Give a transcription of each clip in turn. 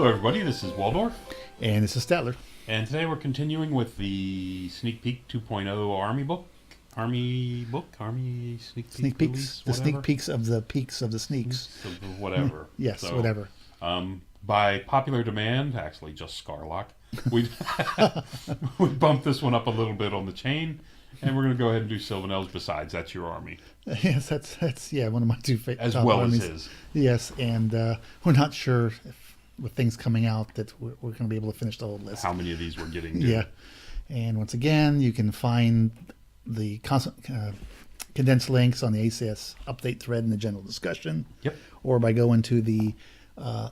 everybody. This is Waldorf. And this is Statler. And today we're continuing with the Sneak Peek 2.0 Army Sneak peeks. The sneak peeks of the sneaks. Whatever. Yes, so, whatever. By popular demand, actually just Scarlock, we bumped this one up a little bit on the chain. And we're going to go ahead and do Sylvan Elves besides. That's your army. Yes, that's one of my two favorite as well armies. As his. Yes, and we're not sure if, with things coming out, that we're going to be able to finish the whole list. How many of these we're getting to. Yeah, and once again, you can find the condensed links on the ACS update thread in the general discussion. Yep. Or by going to the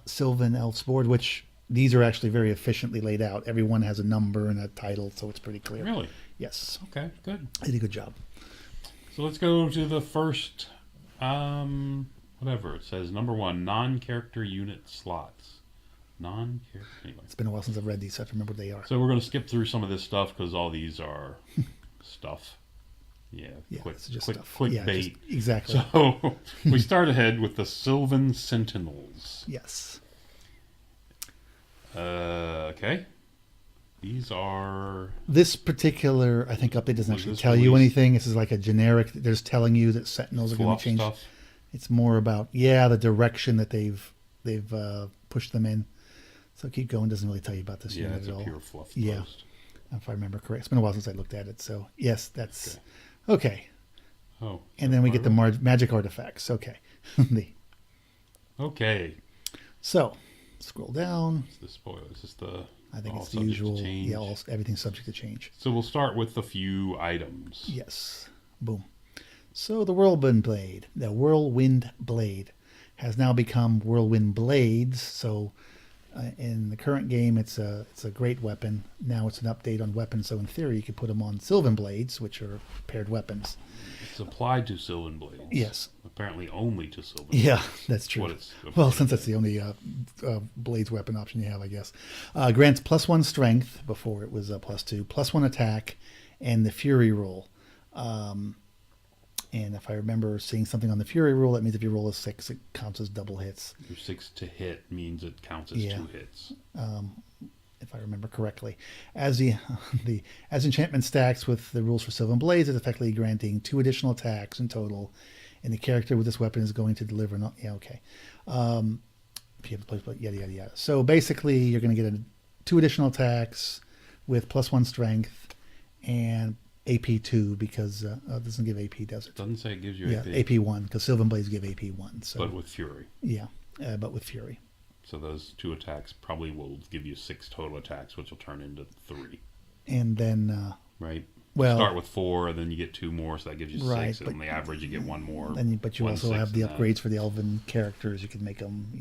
Sylvan Elves board, which these are actually very efficiently laid out. Everyone has a number and a title, so it's pretty clear. Really? Yes. Okay, good. They did a good job. So let's go to the first, whatever. It says number 1, non-character unit slots. Non-character, anyway. It's been a while since I've read these, so I have to remember what they are. So we're going to skip through some of this stuff because all these are stuff. Yeah, quick yeah, bait. Exactly. So we start ahead with the Sylvan Sentinels. Yes. Okay. These are... This particular, I think, update doesn't actually tell you anything. This is like a generic, they're just telling you that Sentinels are going to change. Stuff. It's more about, the direction that they've pushed them in. So keep going, doesn't really tell you about this unit at all. Yeah, it's a pure fluff post. Yeah, if I remember correct. It's been a while since I looked at it. So, yes, that's... Okay. Oh. And then we get the magic artifacts. Okay. Okay. So, scroll down. It's the spoiler. Is this the... I think it's the usual. Yeah, everything's subject to change. So we'll start with a few items. Yes. Boom. So the Whirlwind Blade has now become Whirlwind Blades. So in the current game, it's a great weapon. Now it's an update on weapons. So in theory, you could put them on Sylvan Blades, which are paired weapons. It's applied to Sylvan Blades. Yes. Apparently only to Sylvan Blades. Yeah, that's true. Well, since that's the only Blades weapon option you have, I guess. Grants +1 strength, before it was +2, +1 attack, and the Fury rule. And if I remember seeing something on the Fury rule, that means if you roll a 6, it counts as double hits. Your 6 to hit means it counts as 2 hits. If I remember correctly. As as enchantment stacks with the rules for Sylvan Blades, it's effectively granting 2 additional attacks in total, and the character with this weapon is going to deliver. If you have to place, yada yada yada. So basically, you're going to get 2 additional attacks with +1 strength and AP2 because it doesn't give AP, does it? Doesn't say it gives you AP. Yeah, AP1 because Sylvan Blades give AP1. So, but with Fury. Yeah, but with Fury. So those 2 attacks probably will give you 6 total attacks, which will turn into 3. And then... right? Well, start with 4, and then you get 2 more, so that gives you 6. And on the average, you get 1 more. But you also have the upgrades for the Elven characters. You can make them,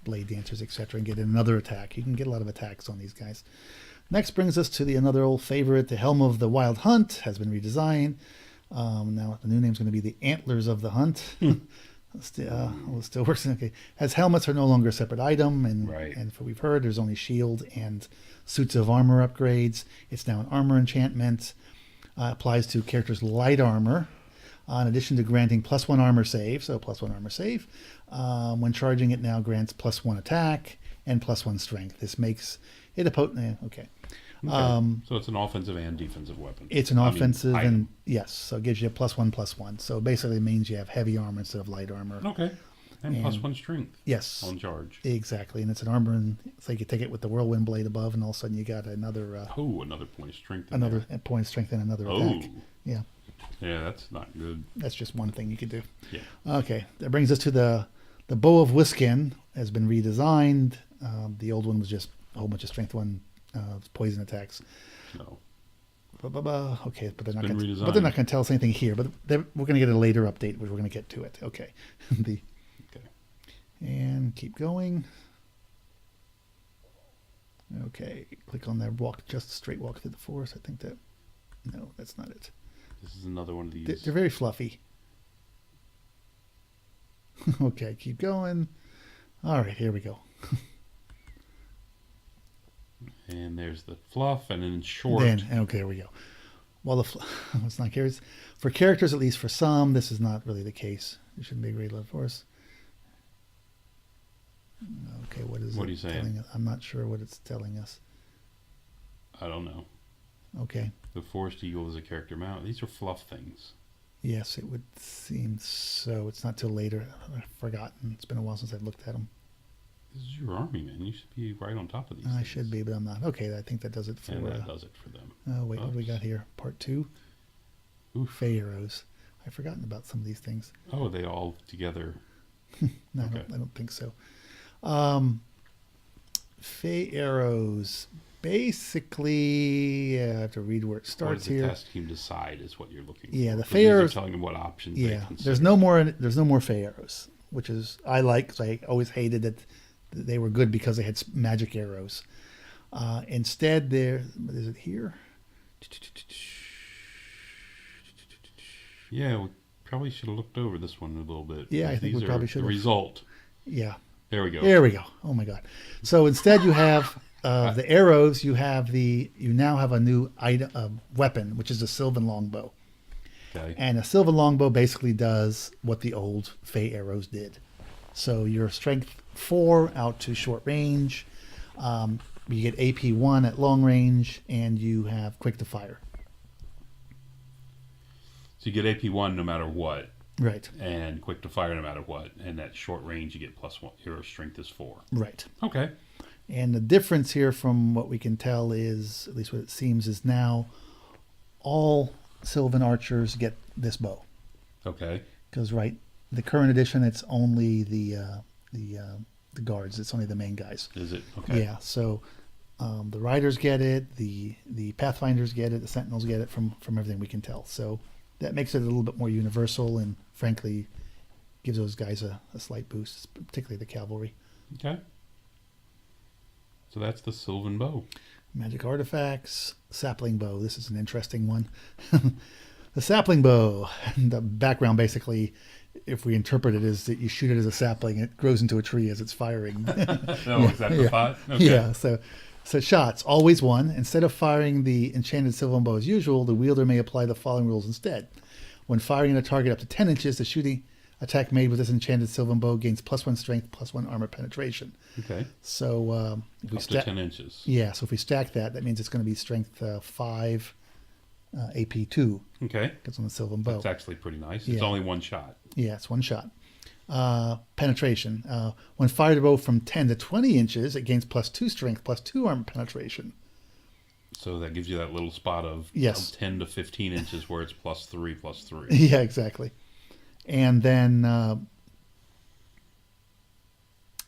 blade dancers, etc., and get another attack. You can get a lot of attacks on these guys. Next brings us to another old favorite. The Helm of the Wild Hunt has been redesigned. Now the new name is going to be the Antlers of the Hunt. Still works. Okay. As helmets are no longer a separate item, and from what we've heard, there's only shield and suits of armor upgrades. It's now an armor enchantment. Applies to characters' light armor. In addition to granting +1 armor save, so +1 armor save. When charging, it now grants +1 attack and +1 strength. This makes it a potent. Okay. So it's an offensive and defensive weapon. It's an offensive and yes, so it gives you a +1/+1. So basically, it means you have heavy armor instead of light armor. Okay, and +1 strength. Yes, on charge. Exactly, and it's an armor, and so you can take it with the Whirlwind Blade above, and all of a sudden you got another. Another point of strength. Another point of strength and another attack. Yeah. Yeah, that's not good. That's just one thing you could do. Yeah. Okay, that brings us to the Bow of Whiskin has been redesigned. The old one was just a whole bunch of strength 1. Poison attacks. No. Okay, but they're not going to tell us anything here. But we're going to get a later update where we're going to get to it. Okay. Okay. And keep going. Okay. Click on that just straight walk through the forest. I think that. No, that's not it. This is another one of these. They're very fluffy. Okay, keep going. All right, here we go. And there's the fluff, and then short. Okay, here we go. Well, it's not characters. For characters, at least for some, this is not really the case. It shouldn't be a great love for us. Okay, what is What are you saying? I'm not sure what it's telling us. I don't know. Okay. The Forest Eagle is a character mount. These are fluff things. Yes, it would seem so. It's not till later. I've forgotten. It's been a while since I've looked at them. This is your army, man. You should be right on top of these. I things. should be, but I'm not. Okay, I think that does it for. And that does it for them. Oh wait, what do we got here? Part 2. Oof. Fey arrows. I've forgotten about some of these things. Oh, they all together. No, Okay. I don't think so. Fey arrows. Basically, I have to read where it What starts does the here. test team decide is what you're looking for. Yeah, the 'Cause Fey these are arrows. telling them what options they Yeah, consider. there's no more Fey arrows, which is I like. 'Cause I always hated that they were good because they had magic arrows. Instead, is it here? Yeah, we probably should have looked over this one a little bit. Yeah, I think we probably should The have. result. Yeah. There we go. There we go. Oh my God! So instead, you have the arrows. You now have a new item, weapon, which is a Sylvan longbow. Okay. And a Sylvan longbow basically does what the old Fey arrows did. So your strength 4 out to short range. You get AP 1 at long range, and you have quick to fire. So you get AP1 no matter what, Right. and quick to fire no matter what, and at short range you get +1. Your strength is 4. Right. Okay. And the difference here, from what we can tell, is, at least what it seems, is now all Sylvan archers get this bow. Okay. Because the current edition, it's only the guards. It's only the main guys. Is it? Okay. Yeah. So the riders get it. The Pathfinders get it. The Sentinels get it from everything we can tell. So that makes it a little bit more universal, and frankly, gives those guys a slight boost, particularly the cavalry. Okay. So that's the Sylvan Bow. Magic artifacts, sapling bow. This is an interesting one. The sapling bow. The background, basically, if we interpret it, is that you shoot it as a sapling, it grows into a tree as it's firing. Oh, is that the thought? Okay. Yeah. So shots, always 1. Instead of firing the enchanted Sylvan bow as usual, the wielder may apply the following rules instead. When firing at a target up to 10 inches, the shooting attack made with this enchanted Sylvan bow gains +1 strength, +1 armor penetration. Okay. So if we Up to 10 inches. Yeah, so if we stack that means it's going to be strength 5, AP 2. Okay. Gets on the Sylvan bow. That's actually pretty nice. Yeah. It's only 1 shot. Yeah, it's 1 shot. Penetration. When fired above from 10 to 20 inches, it gains +2 strength, +2 armor penetration. So that gives you that little spot of, Yes. of 10 to 15 inches where it's +3, +3. Yeah, exactly. And then the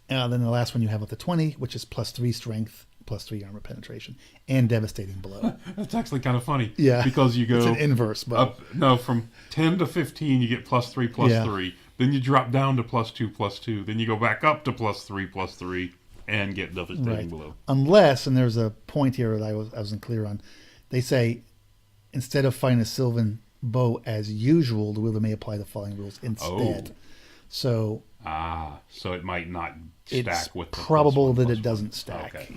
last one you have with the 20, which is +3 strength, +3 armor penetration, and devastating blow. That's actually kind of funny. Yeah. Because you go It's an inverse bow. from 10 to 15, you get +3, +3. Then you drop down to +2, +2. Then you go back up to +3, +3, and get devastating Right. blow. Unless, and there's a point here that I wasn't clear on, they say instead of firing a Sylvan bow as usual, the wielder may apply the following rules instead. So So it might not it's stack with the probable +1, that +1. it doesn't stack. Okay.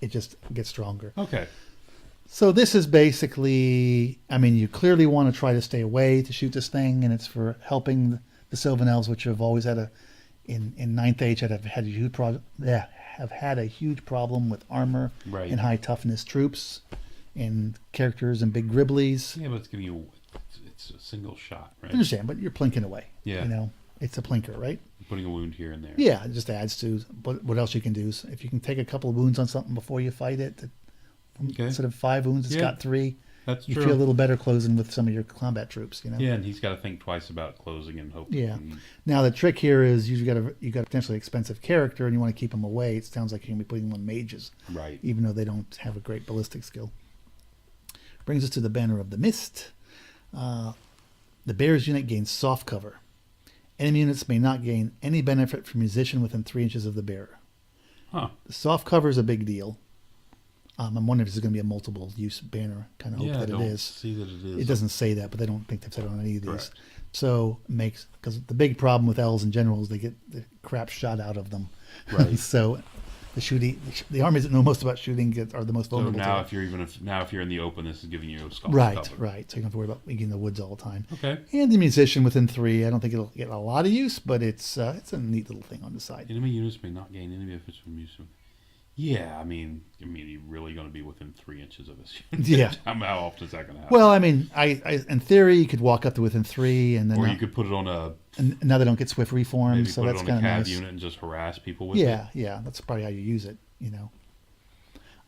It just gets stronger. Okay. So this is basically, you clearly want to try to stay away to shoot this thing, and it's for helping the Sylvan Elves, which have always had in 9th Age have had a huge problem with armor Right. and high toughness troops and characters and big gribblies. Yeah, but it's giving you, it's a single shot, right? I understand, but you're plinking away. Yeah. It's a plinker, right? Putting a wound here and there. Yeah, it just adds to what else you can do. So if you can take a couple of wounds on something before you fight it, Okay. instead of 5 wounds, it's got 3. That's You true. feel a little better closing with some of your combat troops, Yeah, and he's got to think twice about closing and hope. Yeah. Now the trick here is you got a potentially expensive character, and you want to keep them away. It sounds like you're gonna be putting them on mages, Right. even though they don't have a great ballistic skill. Brings us to the Banner of the Mist. The bear's unit gains soft cover. Enemy units may not gain any benefit from musician within 3 inches of the bearer. Huh. The soft cover is a big deal. I'm wondering if this is going to be a multiple use banner. Kind of hope Yeah, that I don't it is. see that it is. It doesn't say that, but they don't think they've said it on any of these. Correct. So because the big problem with elves in general is they get the crap shot out of them. Right. So the shooting, the armies that know most about shooting are the most So vulnerable. now, to it. if you're in the open, this is giving you a skull Right, cover. right. So you don't have to worry about being in the woods all the time. Okay. And the musician within 3. I don't think it'll get a lot of use, but it's a neat little thing on the side. Enemy units may not gain any benefits from use. Yeah, I mean, you're really going to be within 3 inches of this unit. Yeah. How often is that going to happen? Well, I mean, I in theory you could walk up to within 3, and then or you could put it on a and now they don't get swift reform, maybe so put that's it on kind a of cav nice. unit and just harass people with it. Yeah, yeah, that's probably how you use it.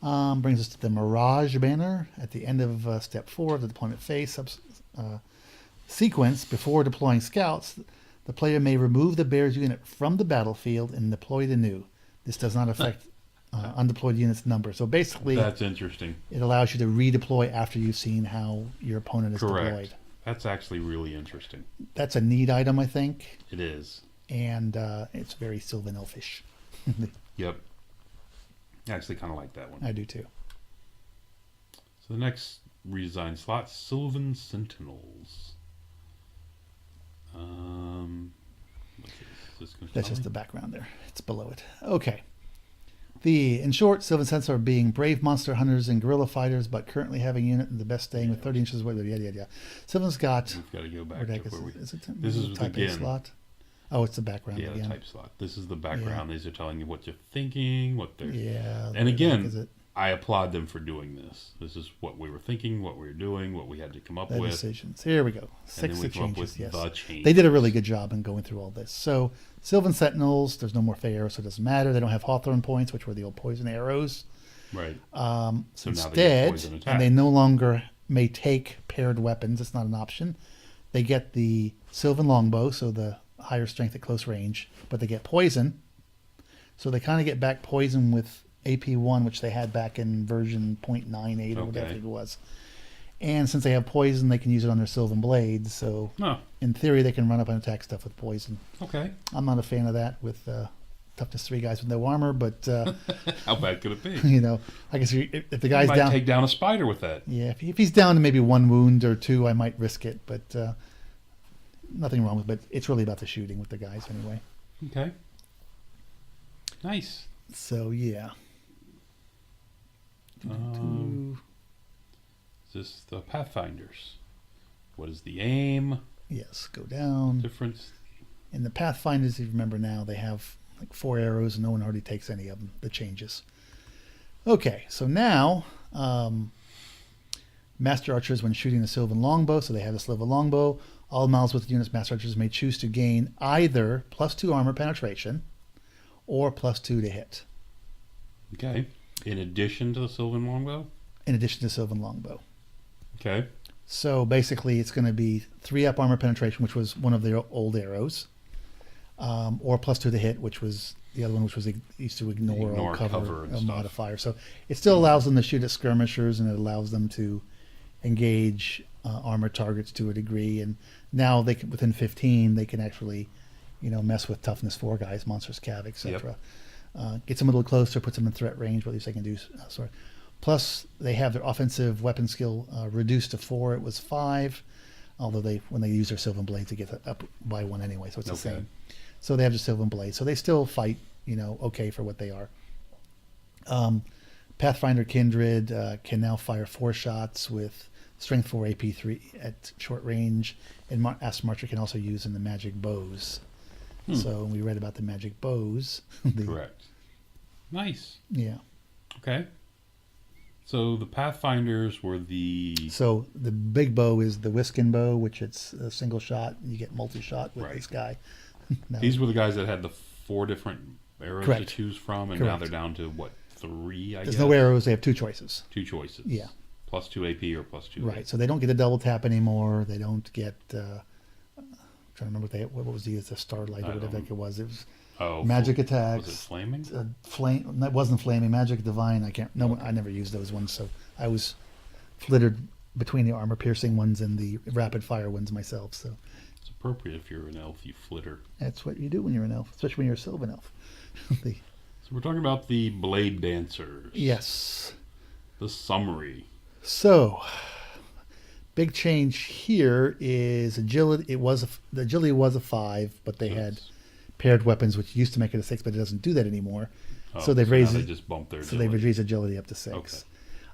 Brings us to the Mirage banner at the end of step 4 of the deployment phase sequence. Before deploying scouts, the player may remove the bear's unit from the battlefield and deploy the new. This does not affect undeployed units number. So basically, That's interesting. it allows you to redeploy after you've seen how your opponent is Correct. deployed. That's actually really interesting. That's a neat item, I think, It is. and it's very Sylvan Elfish. Yep. I actually kind of like that one. I do too. So the next redesign slot, Sylvan Sentinels. What's this? That's just the background there. It's below it. Okay. In short, Sylvan Sentinels are being brave monster hunters and guerrilla fighters, but currently having a unit in the best staying with 30 inches away. Yeah. Sylvan's got. We've got to go back to where we. Is it This is type A again. slot? Oh, it's the background Yeah, the again. type slot. This is the background. These are telling you what you're thinking, what they're. Yeah. And again, is it? I applaud them for doing this. This is what we were thinking, what we were doing, what we had to come up The with. decisions. Here we go. And 6 then we come up changes. with Yes. the change. They did a really good job in going through all this. So Sylvan Sentinels, there's no more Fey arrows, so it doesn't matter. They don't have Hawthorne points, which were the old poison arrows. Right. So So now they get instead, poison attack. and they no longer may take paired weapons. It's not an option. They get the Sylvan Longbow, so the higher strength at close range, but they get poison. So they kind of get back poison with AP1, which they had back in version 0.98 or whatever it was. And since they have poison, they can use it on their Sylvan Blades. So Oh, in theory, they can run up and attack stuff with poison. okay. I'm not a fan of that with toughness 3 guys with no armor, but How bad could it be? I guess if the You guy's might down, take down a spider with that. yeah, if he's down to maybe 1 wound or 2, I might risk it, but nothing wrong with it. But it's really about the shooting with the guys anyway. Okay. Nice. So yeah. Is this the Pathfinders? What is the aim? Yes, go down. Difference? In the Pathfinders, if you remember now, they have like 4 arrows and no one hardly takes any of them. The changes. Okay, so now Master Archers, when shooting the Sylvan Longbow, so they have the Sylvan Longbow, all models with units Master Archers may choose to gain either +2 armor penetration or +2 to hit, Okay. In addition to the Sylvan Longbow? in addition to Sylvan Longbow. Okay. So basically, it's going to be 3 up armor penetration, which was one of their old arrows, or +2 to hit, which was the other one, which was used to ignore all cover and a stuff. modifier. So it still allows them to shoot at skirmishers, and it allows them to engage armor targets to a degree. And now they can, within 15, they can actually, mess with toughness 4 guys, monsters, cav, etc. Gets them a little closer, puts them in threat range, but at least they can do. Plus, they have their offensive weapon skill reduced to 4. It was 5, although when they use their Sylvan Blades, they get up by 1 anyway, so it's the same. So they have the Sylvan Blade. So they still fight, okay for what they are. Pathfinder Kindred can now fire 4 shots with Strength 4 AP3 at short range, and Aston Marcher can also use in the magic bows. So we read about the magic bows. Correct. Nice. Yeah. Okay. So the Pathfinders were the... So the big bow is the Whiskin bow, which it's a single shot. You get multi-shot with this guy. No. These were the guys that had the 4 different arrows to Correct. choose from, and now they're down to, 3, I guess? There's no arrows. They have 2 choices. 2 choices. Yeah. +2 AP or +2 Right. AP. So they don't get a double tap anymore. They don't get... I'm trying to remember what was the Starlight or whatever it was. It was magic attacks. Was it flaming? Flame. That wasn't flaming. Magic divine. I never used those ones, so I was flittered between the armor piercing ones and the rapid fire ones myself. So It's appropriate if you're an elf, you flitter. that's what you do when you're an elf, especially when you're a Sylvan elf. So we're talking about the Blade Dancers. Yes. The summary. So big change here is agility. The agility was a 5, but they had paired weapons, which used to make it a 6, but it doesn't do that anymore. so they've raised now they just bumped their so agility. they've raised agility up to 6.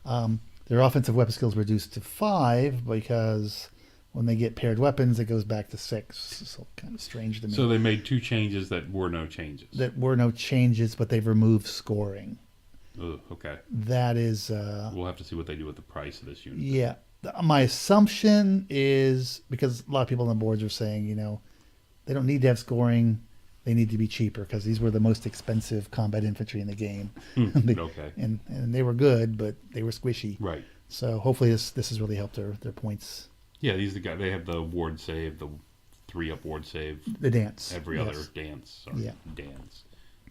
Okay. Their offensive weapon skills reduced to 5 because when they get paired weapons, it goes back to 6. So kind of strange to me. So they made 2 changes that were no changes. But they've removed scoring. Ugh, okay. That is... we'll have to see what they do with the price of this unit. Yeah. My assumption is, because a lot of people on the boards are saying, they don't need to have scoring. They need to be cheaper because these were the most expensive combat infantry in the game. Okay. And they were good, but they were squishy. Right. So hopefully this has really helped their points. Yeah, these are the guys. They have the ward save, the 3-up ward save. The dance. Every other dance. Sorry. Yeah. Dance.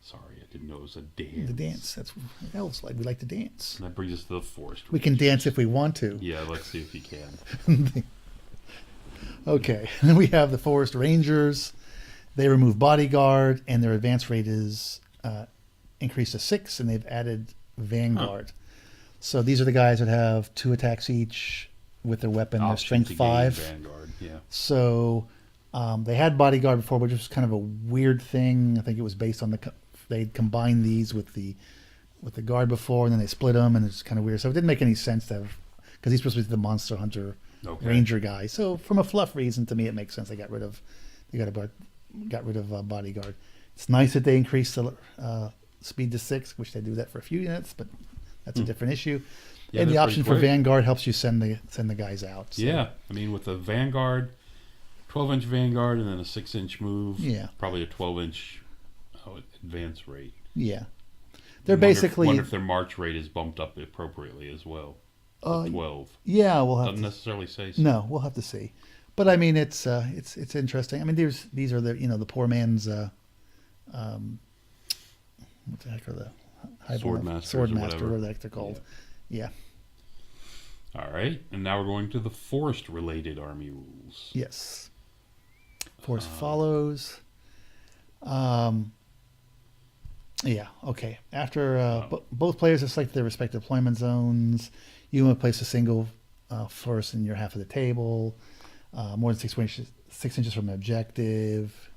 Sorry, I didn't know it was a dance. The dance. That's what elves like. We like to dance. And that brings us to the forest. We can dance if we want to. Yeah, let's see if you can. Okay. Then we have the Forest Rangers. They remove bodyguard, and their advance rate is increased to 6, and they've added Vanguard. Huh. So these are the guys that have 2 attacks each with their weapon. Their strength 5. Vanguard, yeah. So they had bodyguard before, which was kind of a weird thing. I think it was based on they'd combined these with the guard before, and then they split them, and it's kind of weird. So it didn't make any sense to have, because he's supposed to be the monster hunter ranger guy. So from a fluff reason, to me, it makes sense. They got rid of bodyguard. It's nice that they increased the speed to 6, which they do that for a few units, but that's a different issue. Yeah, and the option for Vanguard helps you send the guys out. So. Yeah, I mean with the Vanguard, 12-inch Vanguard, and then a 6-inch move. Yeah, probably a 12-inch advance rate. Yeah, they're basically. Wonder if their march rate is bumped up appropriately as well. 12. Yeah, we'll have doesn't necessarily say. So. No, we'll have to see. But I mean, it's interesting. I mean, these are the poor man's what the heck are the Swordmaster, whatever the heck they're called. Yeah. All right, and now we're going to the forest-related army rules. Yes. Forest follows. Yeah. Okay. After both players have selected their respective deployment zones, you want to place a single forest in your half of the table. More than 6 inches from an objective.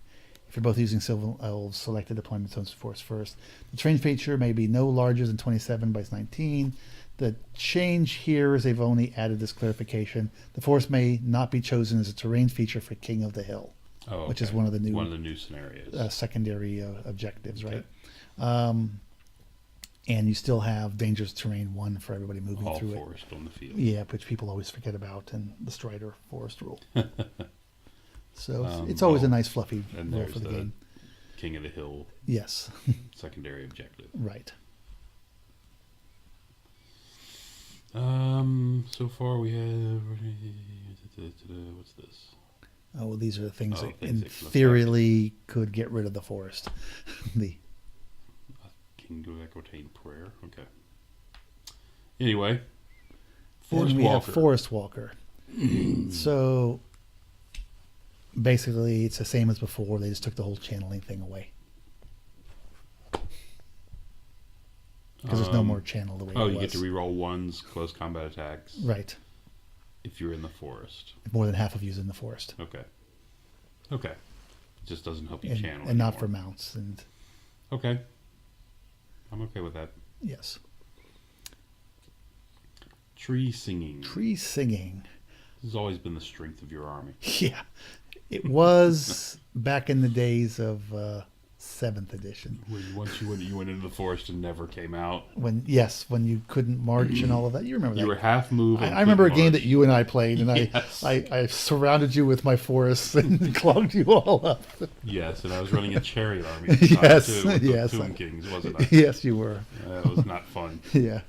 If you're both using Sylvan Elves, select the deployment zones forest first. The terrain feature may be no larger than 27 by 19. The change here is they've only added this clarification. The forest may not be chosen as a terrain feature for King of the Hill, which is one of the new scenarios, secondary objectives, right? And you still have dangerous terrain 1 for everybody moving through it. All forest on the field. Yeah, which people always forget about in the Strider forest rule. So it's always a nice fluffy rule for the game. King of the Hill. Yes. Secondary objective. Right. So far we have. What's this? Oh, well, these are the things that in theory could get rid of the forest. King of Equitane Prayer. Okay. Anyway, Forest Walker. So basically, it's the same as before. They just took the whole channeling thing away because there's no more channel the way. Oh, you get to reroll 1's close combat attacks. Right. If you're in the forest. If more than half of you's in the forest. Okay. It just doesn't help you channel. And not for mounts and. Okay. I'm okay with that. Yes. Tree singing. This has always been the strength of your army. Yeah. It was back in the days of 7th edition. Once you went into the forest and never came out. When you couldn't march and all of that. You remember that. You were half moving. I remember a game that you and I played, and I surrounded you with my forests and clogged you all up. Yes, and I was running a chariot army. Yes. Tomb Kings, wasn't I? Yes, you were. That was not fun. Yeah.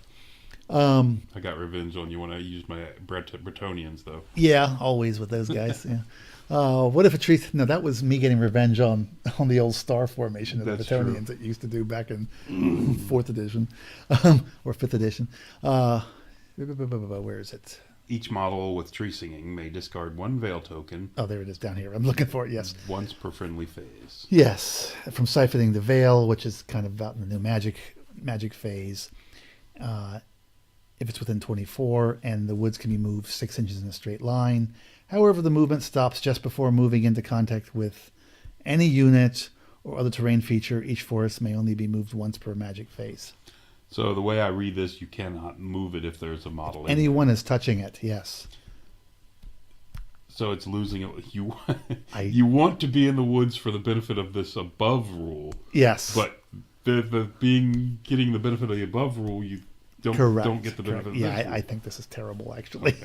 I got revenge on you when I used my Bretonians, though. Yeah, always with those guys. Yeah. What if a tree? No, that was me getting revenge on the old star formation of the Bretonians that used to do back in 4th edition or 5th edition. Where is it? Each model with tree singing may discard 1 veil token. Oh, there it is down here. I'm looking for it. Yes. Once per friendly phase. Yes, from siphoning the veil, which is kind of about the new magic phase. If it's within 24, and the woods can be moved 6 inches in a straight line. However, the movement stops just before moving into contact with any unit or other terrain feature. Each forest may only be moved once per magic phase. So the way I read this, you cannot move it if there's a model. Anyone is touching it, yes. So it's losing it. You want to be in the woods for the benefit of this above rule. Yes. But getting the benefit of the above rule, you don't get the benefit of this. Yeah, I think this is terrible, actually.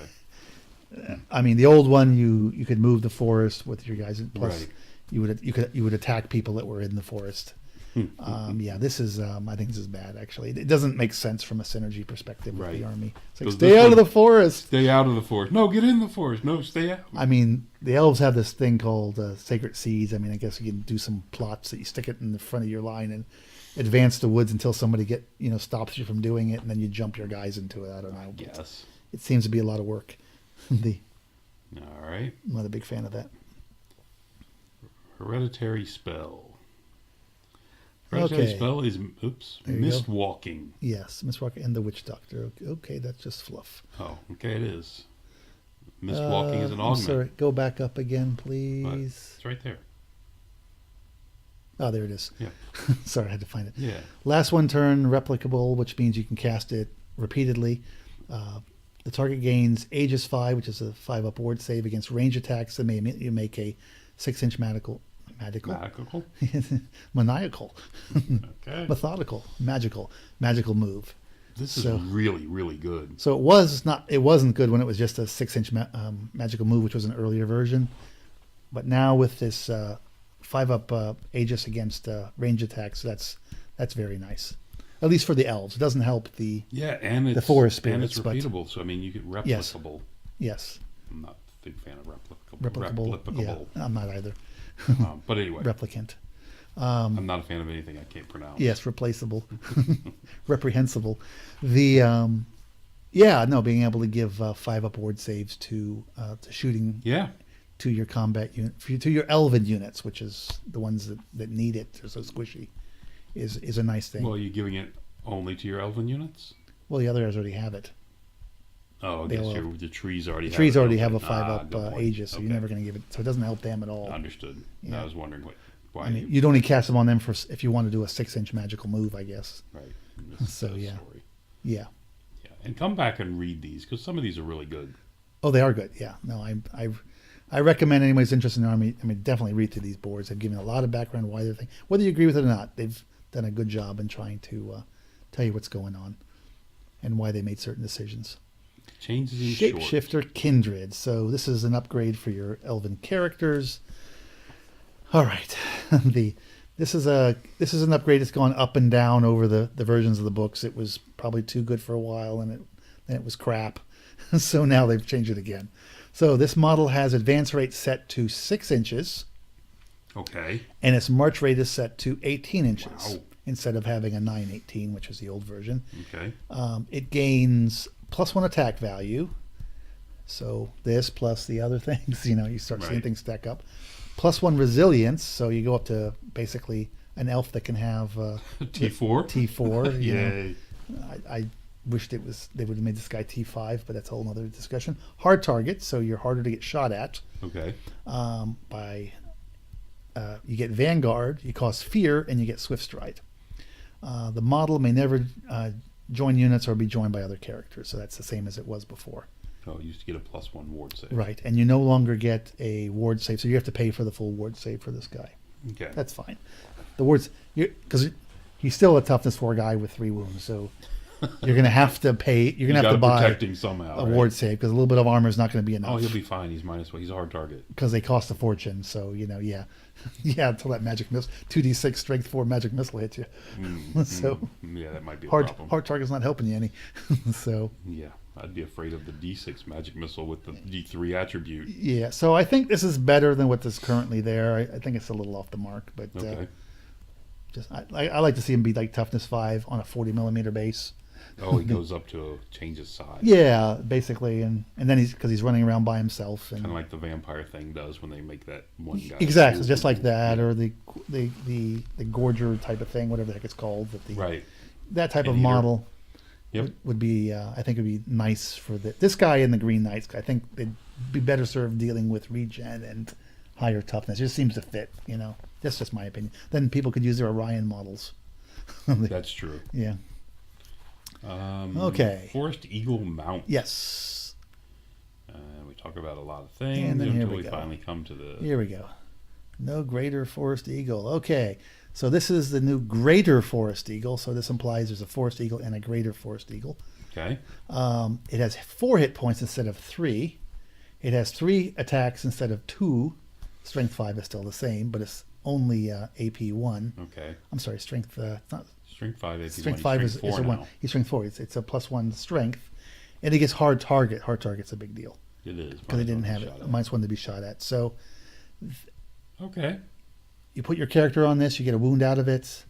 Okay. I mean, the old one, you could move the forest with your guys, plus right. you would attack people that were in the forest. Yeah, this is I think this is bad, actually. It doesn't make sense from a synergy perspective with the army. It's like, stay out of the forest. Stay out of the forest. No, get in the forest. No, stay out. I mean, the elves have this thing called sacred seeds. I mean, I guess you can do some plots that you stick it in the front of your line and advance the woods until somebody stops you from doing it, and then you jump your guys into it. I don't know. Yes. It seems to be a lot of work. All right. I'm not a big fan of that. Hereditary spell. Hereditary spell is mist walking. Yes, mist walking and the witch doctor. Okay, that's just fluff. Oh, okay, it is. Mist walking is an augment. Sorry, go back up again, please. But it's right there. Oh, there it is. Yeah. Sorry, I had to find it. Yeah. Last one turn, replicable, which means you can cast it repeatedly. The target gains Aegis 5, which is a 5-up ward save against range attacks that you make a 6-inch magical. Maniacal. Okay. Methodical. Magical move. This is really, really good. So it wasn't good when it was just a 6-inch magical move, which was an earlier version. But now with this 5-up Aegis against range attacks, that's very nice. At least for the elves. It doesn't help the forest spirits. And it's repeatable, so I mean you get replicable. Yes. I'm not a big fan of replicable. Yeah, I'm not either. But anyway. Replicant. I'm not a fan of anything I can't pronounce. Yes, replaceable. Reprehensible. Being able to give 5-up ward saves to shooting to your combat unit, to your elven units, which is the ones that need it. They're so squishy. Is a nice thing. Well, are you giving it only to your elven units? Well, the others already have it. Oh, I guess the trees already have it. The trees already have a 5-up Aegis, so you're never going to give it. So it doesn't help them at all. Understood. Yeah. I was wondering why. I mean, you'd only cast them on them if you want to do a 6-inch magical move, I guess. Right. So yeah. Story. Yeah. Yeah, and come back and read these because some of these are really good. Oh, they are good. Yeah. No, I recommend anybody who's interested in the army. I mean, definitely read through these boards. They've given a lot of background why they're thinking. Whether you agree with it or not, they've done a good job in trying to tell you what's going on and why they made certain decisions. Changes in Shapeshifter Kindred. So this is an upgrade for your elven characters. All right. This is an upgrade that's gone up and down over the versions of the books. It was probably too good for a while, and then it was crap. So now they've changed it again. So this model has advance rate set to 6 inches. Okay. And its march rate is set to 18 inches. Wow. Instead of having a 9/18, which is the old version. Okay. It gains +1 attack value. So this plus the other things, you start seeing things stack up. +1 resilience, so you go up to basically an elf that can have T4. T4. Yay. I wished they would have made this guy T5, but that's a whole other discussion. Hard target, so you're harder to get shot at. Okay. You get Vanguard, you cost Fear, and you get Swift Stride. The model may never join units or be joined by other characters, so that's the same as it was before. Oh, you used to get a +1 ward save. Right, and you no longer get a ward save, so you have to pay for the full ward save for this guy. Okay. That's fine. The wards, because he's still a toughness 4 guy with 3 wounds, so you're going to have to pay. You're going to have to buy protect him somehow, a ward save because a little bit of armor is not going to be enough. Oh, he'll be fine. He's -1. He's a hard target because they cost a fortune. So yeah, until that magic missile, 2d6 strength 4 magic missile hits you. So yeah, that might be a hard problem. Hard target's not helping you any. So yeah, I'd be afraid of the D6 magic missile with the D3 attribute. Yeah, so I think this is better than what is currently there. I think it's a little off the mark, but okay. I like to see him be like toughness 5 on a 40mm base. Oh, he goes up to change his size. Yeah, basically, and then he's running around by himself, and kind of like the vampire thing does when they make that one guy. Exactly, just like that, or the Gorger type of thing, whatever the heck it's called. That type of model would be, I think, would be nice for this guy and the Green Knights. I think they'd be better served dealing with regen and higher toughness. It just seems to fit, That's just my opinion. Then people could use their Orion models. That's true. Yeah. Okay. Forest Eagle Mount. Yes. We talk about a lot of things And then until here we go. finally come to the... Here we go. No greater Forest Eagle. Okay. So this is the new greater Forest Eagle. So this implies there's a Forest Eagle and a greater Forest Eagle. Okay. It has 4 hit points instead of 3. It has 3 attacks instead of 2. Strength 5 is still the same, but it's only AP 1. Okay. I'm sorry, Strength... not, Strength 5 AP Strength 1. 5 is a 1. He's Strength 4. It's a +1 Strength. And he gets Hard Target. Hard Target's a big deal. It is. Because they didn't have it. -1 to be shot at. So... Okay. You put your character on this, you get a wound out of it.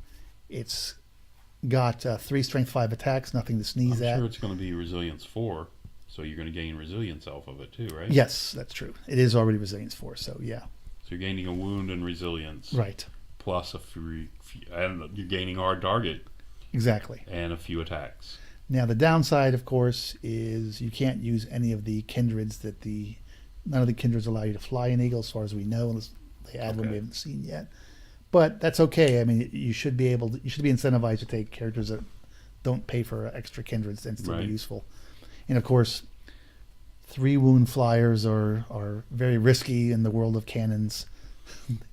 It's got 3 Strength 5 attacks, nothing to sneeze at. I'm sure it's going to be Resilience 4, so you're going to gain Resilience off of it too, right? Yes, that's true. It is already Resilience 4, so yeah. So you're gaining a wound and Resilience. Right. Plus you're gaining Hard Target. Exactly. And a few attacks. Now the downside, of course, is you can't use any of the kindreds none of the kindreds allow you to fly an eagle, as far as we know, unless they add one we haven't seen yet. But that's okay. I mean, you should be incentivized to take characters that don't pay for extra kindreds and still be useful. And of course, 3 wound flyers are very risky in the world of cannons.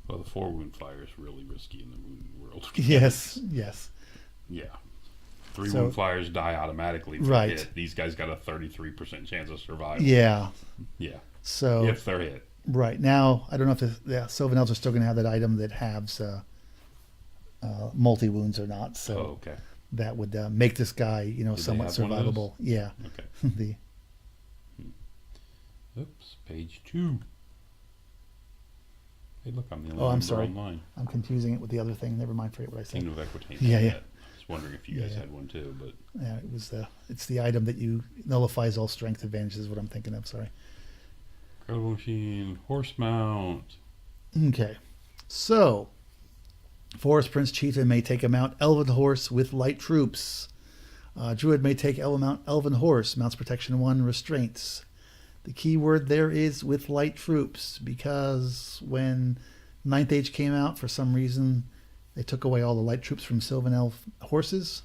Well, the 4 wound flyer is really risky in the wound world. Yes. Yeah. 3 wound flyers die automatically. Right. Hit. These guys got a 33% chance of survival. Yeah. Yeah. So if they're hit. Right. Now, I don't know if the Sylvan Elves are still going to have that item that has multi-wounds or not. So that would make this guy, somewhat survivable. Yeah. Okay. Oops, page 2. Hey, look, I'm the only I'm sorry. online. I'm confusing it with the other thing. Never mind, forget what I said. Kingdom of Equitane. Yeah. I was wondering if you guys had one too, but yeah, it's the item that nullifies all strength advantages. Is what I'm thinking of. Sorry. Incredible Machine, Horse Mount. Okay, so Forest Prince Cheetah may take a mount Elven Horse with light troops. Druid may take Elven Horse, mounts protection 1, restraints. The key word there is with light troops, because when 9th Age came out, for some reason, they took away all the light troops from Sylvan Elf horses.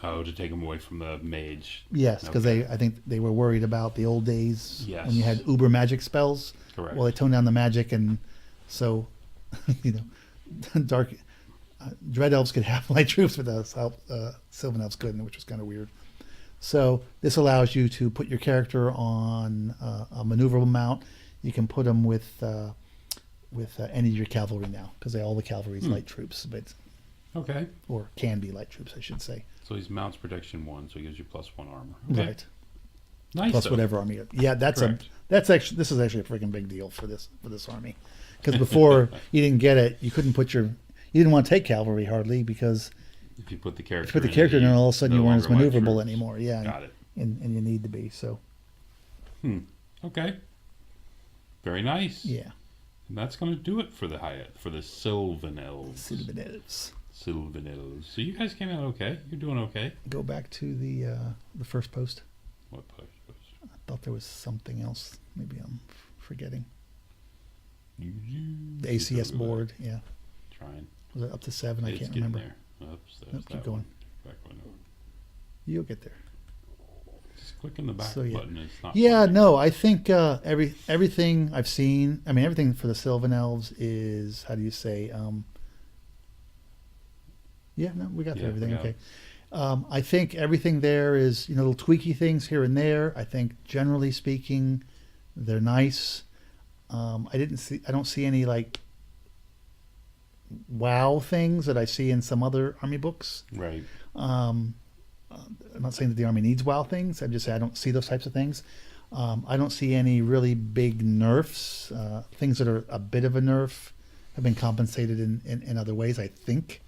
Oh, to take them away from the mage. Yes, because I think they were worried about the old days when you had uber magic spells. Correct. Well, they toned down the magic, and so, dark Dread Elves could have light troops, but Sylvan Elves couldn't, which was kind of weird. So this allows you to put your character on a maneuverable mount. You can put them with any of your cavalry now, because all the cavalry is light troops, but or can be light troops, I should say. So he's mounts protection 1, so he gives you +1 armor. Okay. Right. Nice. Plus whatever army. Yeah, this is actually a freaking big deal for this army, because before you didn't get it, you couldn't you didn't want to take cavalry hardly, because if you put the character in, all of a sudden you weren't as maneuverable anymore. Yeah. Got it. And you need to be so. Okay. Very nice. Yeah. And that's going to do it for the Sylvan Elves. Sylvan Elves. So you guys came out okay. You're doing okay. Go back to the first post. What post? I thought there was something else. Maybe I'm forgetting. The ACS board. Yeah. Trying. Was it up to 7? I can't remember. There. Oops, keep going. Back one over. You'll get there. Just clicking the back button. It's not. Yeah, working. No, I think everything I've seen. I mean, everything for the Sylvan Elves is, how do you say? Yeah, no, we got through everything. Okay. I think everything there is, little tweaky things here and there. I think generally speaking, they're nice. I don't see any like wow things that I see in some other army books. Right. I'm not saying that the army needs wow things. I'm just saying I don't see those types of things. I don't see any really big nerfs. Things that are a bit of a nerf have been compensated in other ways, I think.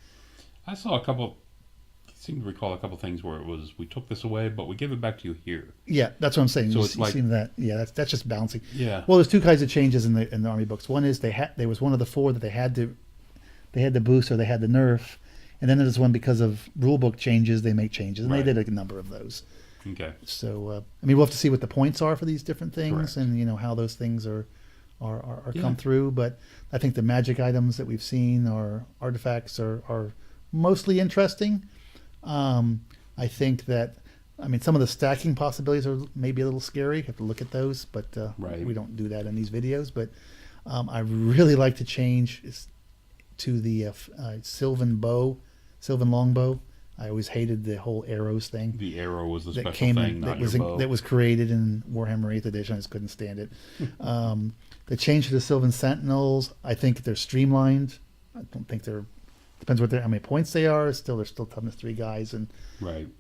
I seem to recall a couple things where it was, we took this away, but we give it back to you here. Yeah, that's what I'm saying. So it's like, seen that. Yeah, that's just balancing. Yeah. Well, there's 2 kinds of changes in the army books. One is there was one of the 4 that they had to boost or they had to nerf, and then there's one because of rule book changes they make changes, and they did a number of those. Okay. So we'll have to see what the points are for these different things. Correct. And how those things are are come through. But I think the magic items that we've seen or artifacts are mostly interesting. I think that, I mean, some of the stacking possibilities are maybe a little scary. You have to look at those, but we don't do that in these videos. But I really like to change to the Sylvan Bow, Sylvan Longbow. I always hated the whole arrows thing. The arrow was the special thing, not your bow. That was created in Warhammer 8th Edition. I just couldn't stand it. The change to the Sylvan Sentinels, I think they're streamlined. I don't think they're... Depends how many points they are. They're still toughness 3 guys, and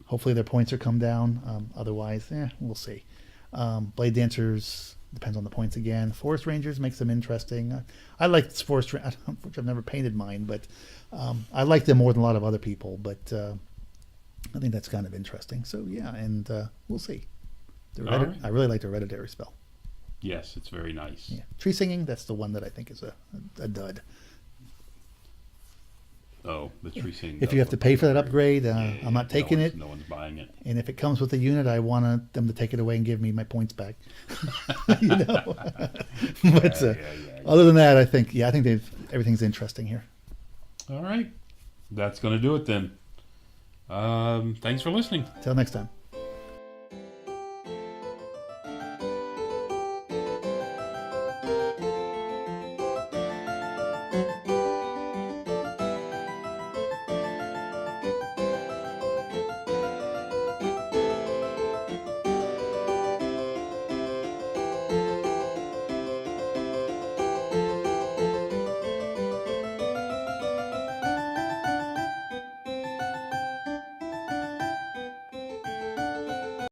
hopefully their points are come down. Otherwise, we'll see. Blade Dancers depends on the points again. Forest Rangers makes them interesting. I like Forest Rangers, which I've never painted mine, but I like them more than a lot of other people. But I think that's kind of interesting. So yeah, and we'll see. I really like the Hereditary spell. Yes, it's very nice. Yeah, Tree Singing, that's the one that I think is a dud. Oh, the Tree Singing. If you have to pay for that upgrade, I'm not taking it. No one's buying it. And if it comes with a unit, I want them to take it away and give me my points back. But other than that, I think everything's interesting here. All right, that's going to do it then. Thanks for listening. Till next time.